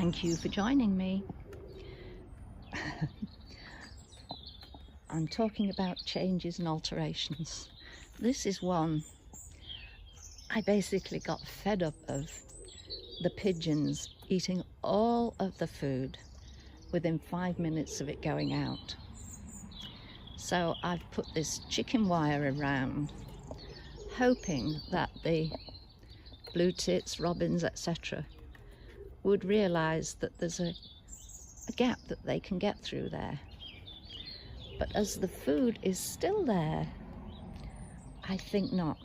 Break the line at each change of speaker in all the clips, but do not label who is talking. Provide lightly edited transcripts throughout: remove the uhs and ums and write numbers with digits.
Thank you for joining me. I'm talking about changes and alterations. This is one. I basically got fed up of the pigeons eating all of the food within 5 minutes of it going out. So I've put this chicken wire around, hoping that the blue tits, robins, etc. would realise that there's a gap that they can get through there. But as the food is still there, I think not.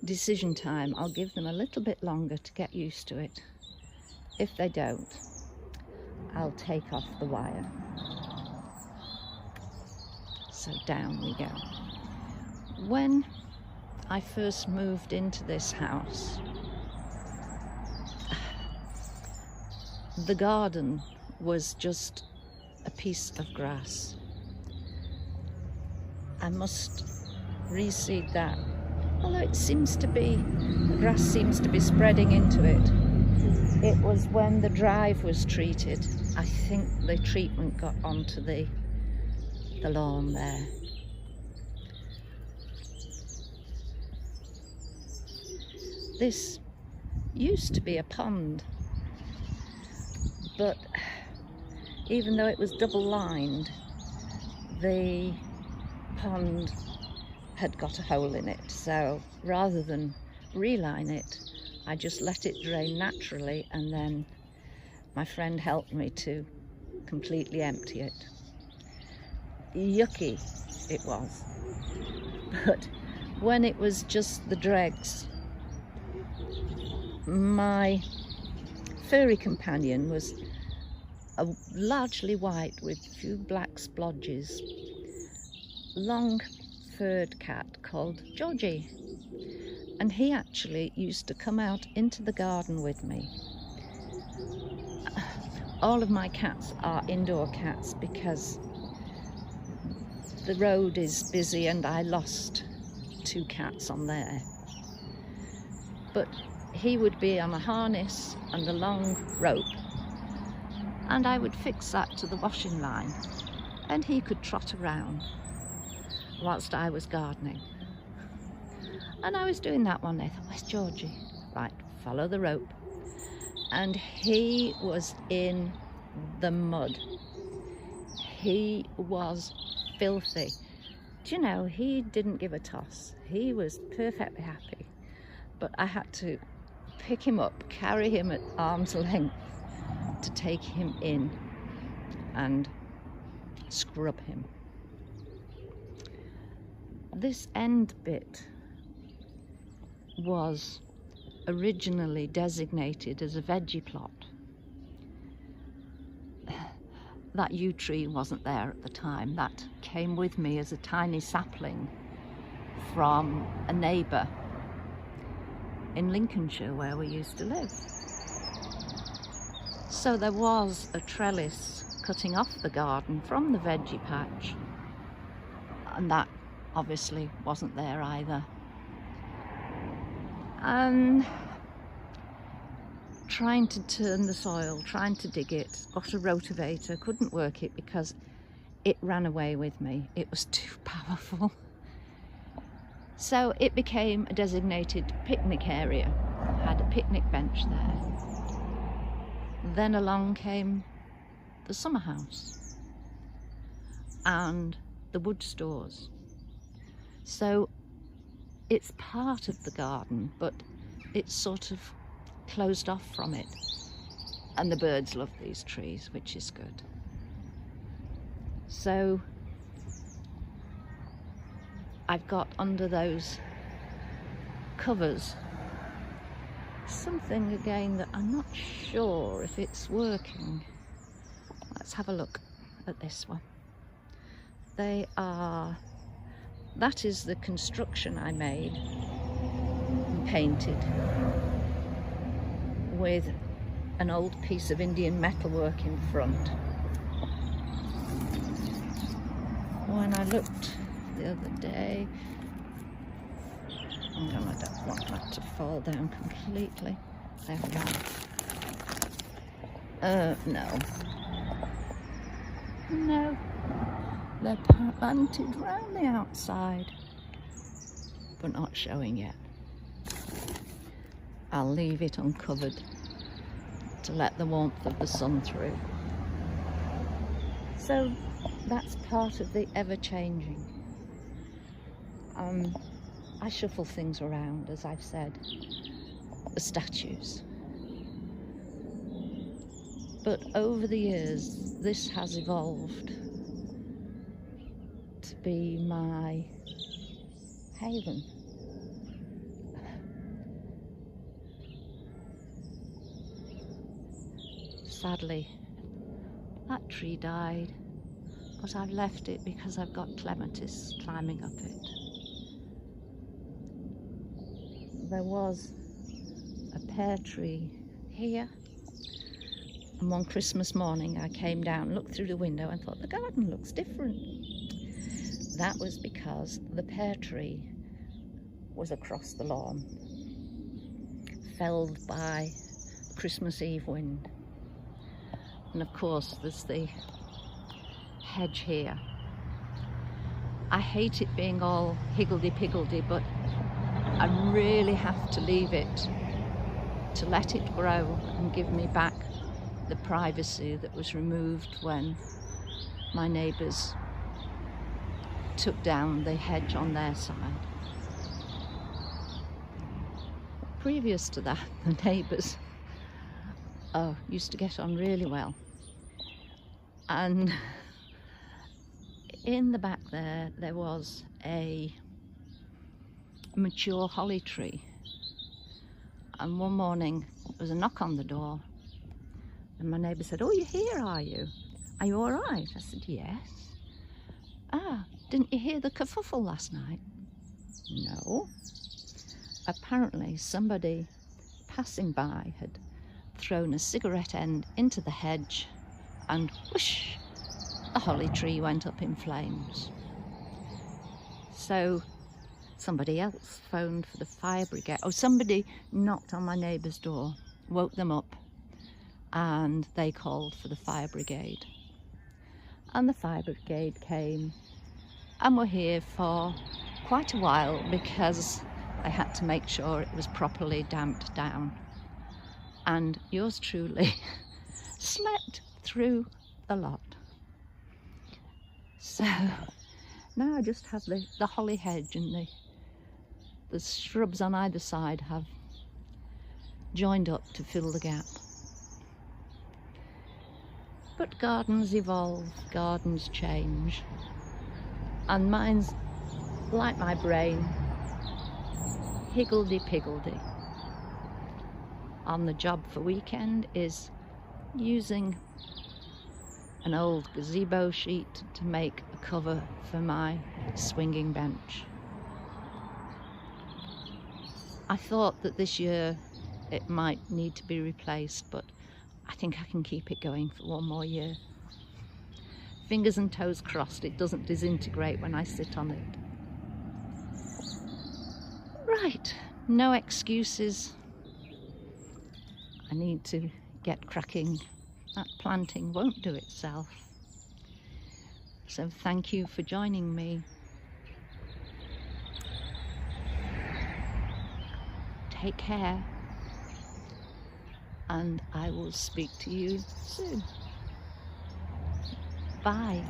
Decision time. I'll give them a little bit longer to get used to it. If they don't, I'll take off the wire. So down we go. When I first moved into this house, the garden was just a piece of grass. I must reseed that. Although it seems to be, the grass seems to be spreading into it. It was when the drive was treated. I think the treatment got onto the lawn there. This used to be a pond, but even though it was double lined, the pond had got a hole in it, so rather than reline it, I just let it drain naturally, and then my friend helped me to completely empty it. Yucky it was, but when it was just the dregs, my furry companion was a largely white with a few black splodges, long furred cat called Georgie, and he actually used to come out into the garden with me. All of my cats are indoor cats because the road is busy and I lost 2 cats on there, but he would be on a harness and a long rope, and I would fix that to the washing line, and he could trot around whilst I was gardening. And I was doing that one day. I thought, where's Georgie? Right, follow the rope. And he was in the mud. He was filthy. Do you know, he didn't give a toss. He was perfectly happy. But I had to pick him up, carry him at arm's length to take him in and scrub him. This end bit was originally designated as a veggie plot. That yew tree wasn't there at the time. That came with me as a tiny sapling from a neighbour in Lincolnshire where we used to live. So there was a trellis cutting off the garden from the veggie patch, and that obviously wasn't there either. And trying to turn the soil, trying to dig it, got a rotavator, couldn't work it because it ran away with me. It was too powerful. So it became a designated picnic area. I had a picnic bench there. Then along came the summer house and the wood stores. So it's part of the garden, but it's sort of closed off from it. And the birds love these trees, which is good. So I've got under those covers something again that I'm not sure if it's working. Let's have a look at this one. That is the construction I made and painted with an old piece of Indian metalwork in front. When I looked the other day, I don't want that to fall down completely. There we go. No. No. They're planted round the outside, but not showing yet. I'll leave it uncovered to let the warmth of the sun through. So that's part of the ever-changing. I shuffle things around, as I've said, the statues. But over the years, this has evolved to be my haven. Sadly, that tree died, but I've left it because I've got clematis climbing up it. There was a pear tree here, and one Christmas morning I came down, looked through the window and thought the garden looks different. That was because the pear tree was across the lawn, felled by the Christmas Eve wind. And of course there's the hedge here. I hate it being all higgledy-piggledy, but I really have to leave it to let it grow and give me back the privacy that was removed when my neighbours took down the hedge on their side. Previous to that, the neighbours used to get on really well. And in the back there was a mature holly tree. And one morning there was a knock on the door, and my neighbour said, "Oh, you're here, are you? Are you all right?" I said, "Yes." "Ah, didn't you hear the kerfuffle last night?" "No." Apparently somebody passing by had thrown a cigarette end into the hedge, and whoosh, the holly tree went up in flames. So somebody else phoned for the fire brigade. Somebody knocked on my neighbour's door, woke them up, and they called for the fire brigade. And the fire brigade came and were here for quite a while because I had to make sure it was properly damped down. And yours truly slept through the lot. So now I just have the holly hedge, and the shrubs on either side have joined up to fill the gap. But gardens evolve, gardens change, and mine's like my brain, higgledy-piggledy. On the job for weekend is using an old gazebo sheet to make a cover for my swinging bench. I thought that this year it might need to be replaced, but I think I can keep it going for one more year. Fingers and toes crossed it doesn't disintegrate when I sit on it. Right, no excuses. I need to get cracking. That planting won't do itself. So thank you for joining me. Take care, and I will speak to you soon. Bye.